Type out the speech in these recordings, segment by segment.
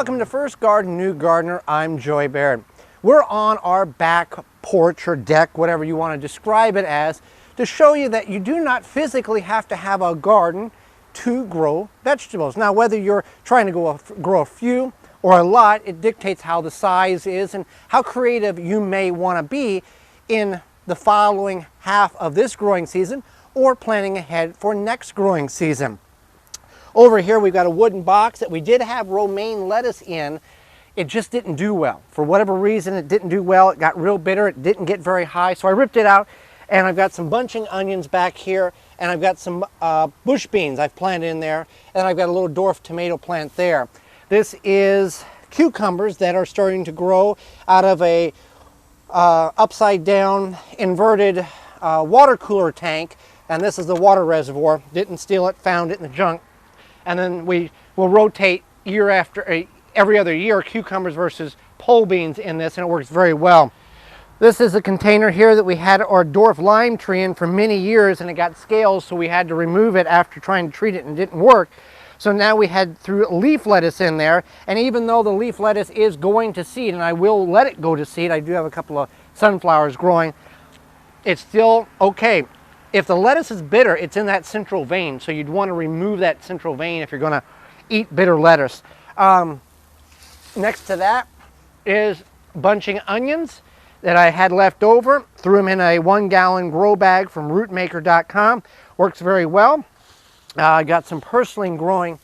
Welcome to First Garden, New Gardener. I'm Joy Barrett. We're on our back porch or deck, whatever you want to describe it as, to show you that you do not physically have to have a garden to grow vegetables. Now, whether you're trying to grow a few or a lot, it dictates how the size is and how creative you may want to be in the following half of this growing season or planning ahead for next growing season. Over here we've got a wooden box that we did have romaine lettuce in. It just didn't do well. For whatever reason, it didn't do well. It got real bitter. It didn't get very high. So I ripped it out, and I've got some bunching onions back here, and I've got some bush beans I've planted in there, and I've got a little dwarf tomato plant there. This is cucumbers that are starting to grow out of a upside down inverted water cooler tank, and this is the water reservoir. Didn't steal it, found it in the junk. And then we will rotate every other year cucumbers versus pole beans in this, and it works very well. This is a container here that we had our dwarf lime tree in for many years, and it got scales, so we had to remove it after trying to treat it and it didn't work. So now we threw leaf lettuce in there, and even though the leaf lettuce is going to seed, and I will let it go to seed, I do have a couple of sunflowers growing, it's still okay. If the lettuce is bitter, it's in that central vein, so you'd want to remove that central vein if you're going to eat bitter lettuce. Next to that is bunching onions that I had left over. Threw them in a 1-gallon grow bag from rootmaker.com. Works very well. I got some purslane growing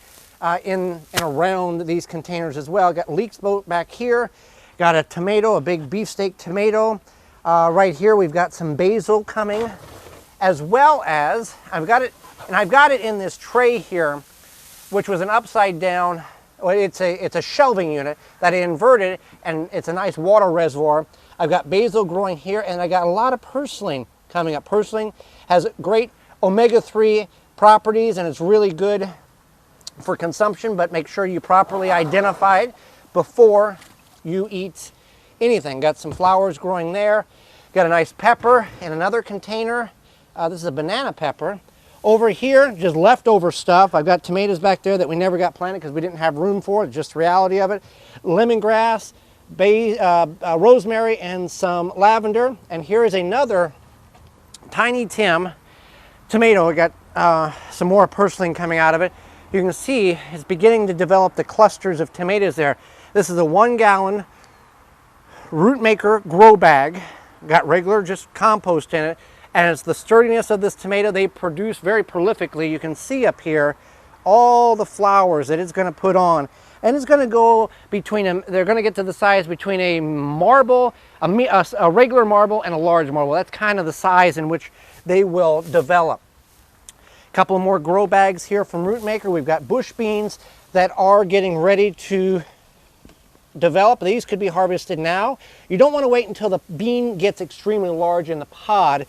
in and around these containers as well. Got leeks back here. Got a tomato, a big beefsteak tomato. Right here we've got some basil coming, as well as I've got it in this tray here, which was an upside down. Well, it's a shelving unit that I inverted, and it's a nice water reservoir. I've got basil growing here, and I got a lot of purslane coming up. Purslane has great omega-3 properties, and it's really good for consumption, but make sure you properly identify it before you eat anything. Got some flowers growing there. Got a nice pepper in another container. This is a banana pepper. Over here, just leftover stuff. I've got tomatoes back there that we never got planted because we didn't have room for it, just the reality of it. Lemongrass, rosemary, and some lavender. And here is another Tiny Tim tomato. I got some more purslane coming out of it. You can see it's beginning to develop the clusters of tomatoes there. This is a 1-gallon Rootmaker grow bag. Got regular just compost in it. And it's the sturdiness of this tomato. They produce very prolifically. You can see up here all the flowers that it's going to put on. And it's going to go between them. They're going to get to the size between a marble, a regular marble, and a large marble. That's kind of the size in which they will develop. A couple more grow bags here from Rootmaker. We've got bush beans that are getting ready to develop. These could be harvested now. You don't want to wait until the bean gets extremely large in the pod,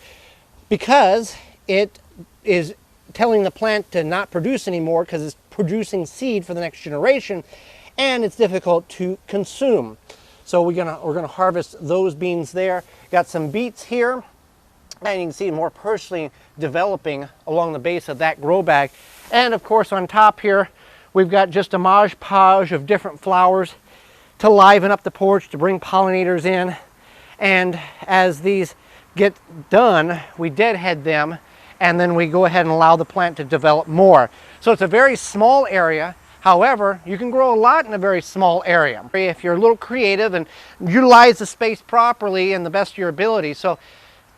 because it is telling the plant to not produce anymore because it's producing seed for the next generation, and it's difficult to consume. So we're gonna harvest those beans there. Got some beets here, and you can see more purslane developing along the base of that grow bag. And of course on top here we've got just a modge podge of different flowers to liven up the porch, to bring pollinators in. And as these get done, we deadhead them, and then we go ahead and allow the plant to develop more. So it's a very small area. However, you can grow a lot in a very small area if you're a little creative and utilize the space properly and the best of your ability. So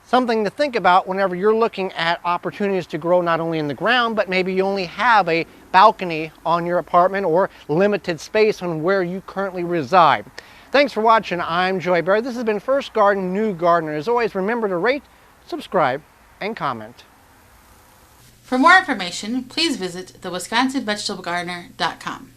something to think about whenever you're looking at opportunities to grow not only in the ground, but maybe you only have a balcony on your apartment or limited space on where you currently reside. Thanks for watching. I'm Joy Barrett. This has been First Garden, New Gardener. As always, remember to rate, subscribe, and comment. For more information, please visit thewisconsinvegetablegardener.com.